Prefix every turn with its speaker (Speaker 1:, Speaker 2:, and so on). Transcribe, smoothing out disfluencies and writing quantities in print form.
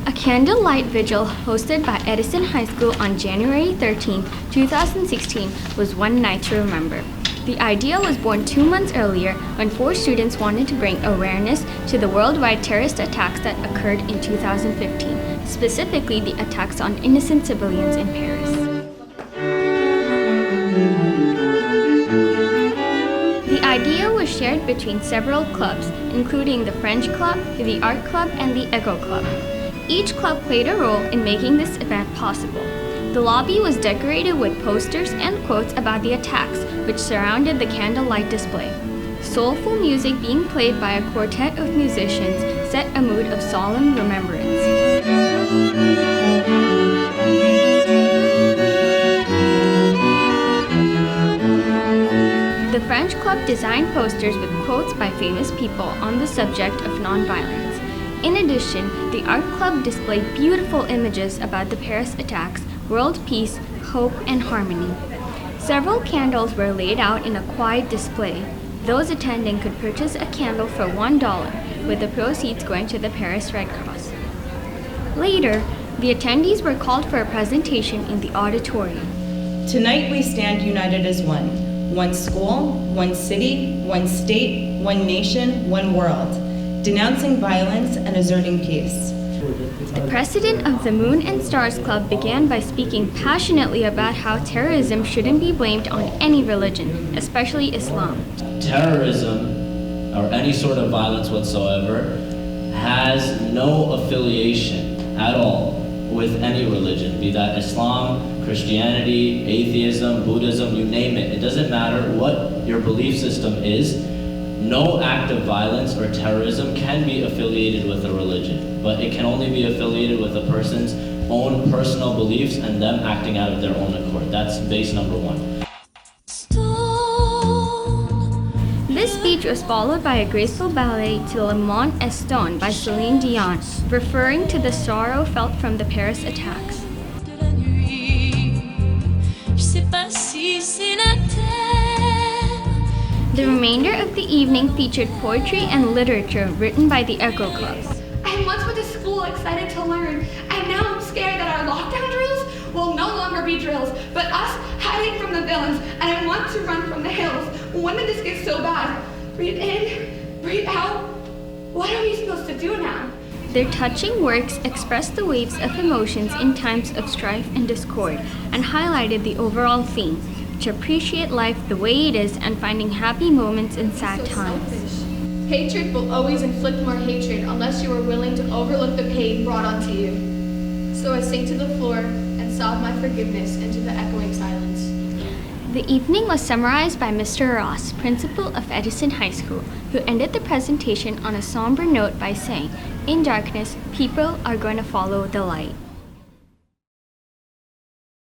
Speaker 1: A candlelight vigil hosted by Edison High School on January 13, 2016 was one night to remember. The idea was born 2 months earlier when 4 students wanted to bring awareness to the worldwide terrorist attacks that occurred in 2015, specifically the attacks on innocent civilians in Paris. The idea was shared between several clubs, including the French Club, the Art Club, and the Echo Club. Each club played a role in making this event possible. The lobby was decorated with posters and quotes about the attacks, which surrounded the candlelight display. Soulful music being played by a quartet of musicians set a mood of solemn remembrance. The French Club designed posters with quotes by famous people on the subject of nonviolence. In addition, the Art Club displayed beautiful images about the Paris attacks, world peace, hope, and harmony. Several candles were laid out in a quiet display. Those attending could purchase a candle for $1, with the proceeds going to the Paris Red Cross. Later, the attendees were called for a presentation in the auditorium.
Speaker 2: Tonight we stand united as one school, one city, one state, one nation, one world, denouncing violence and asserting peace.
Speaker 1: The president of the Moon and Stars Club began by speaking passionately about how terrorism shouldn't be blamed on any religion, especially Islam.
Speaker 3: Terrorism, or any sort of violence whatsoever, has no affiliation at all with any religion, be that Islam, Christianity, atheism, Buddhism, you name it. It doesn't matter what your belief system is. No act of violence or terrorism can be affiliated with a religion, but it can only be affiliated with a person's own personal beliefs and them acting out of their own accord. That's base number 1.
Speaker 1: This speech was followed by a graceful ballet to Le Monde Eston by Celine Dion, referring to the sorrow felt from the Paris attacks. The remainder of the evening featured poetry and literature written by the Echo Club.
Speaker 4: I once went to school excited to learn, and now I'm scared that our lockdown drills will no longer be drills, but us hiding from the villains, and I want to run from the hills. When did this get so bad? Breathe in, breathe out. What are we supposed to do now?
Speaker 1: Their touching works expressed the waves of emotions in times of strife and discord, and highlighted the overall theme: to appreciate life the way it is and finding happy moments in sad times.
Speaker 4: Hatred will always inflict more hatred unless you are willing to overlook the pain brought onto you. So I sink to the floor and sob my forgiveness into the echoing silence.
Speaker 1: The evening was summarized by Mr. Ross, principal of Edison High School, who ended the presentation on a somber note by saying, "In darkness, people are going to follow the light."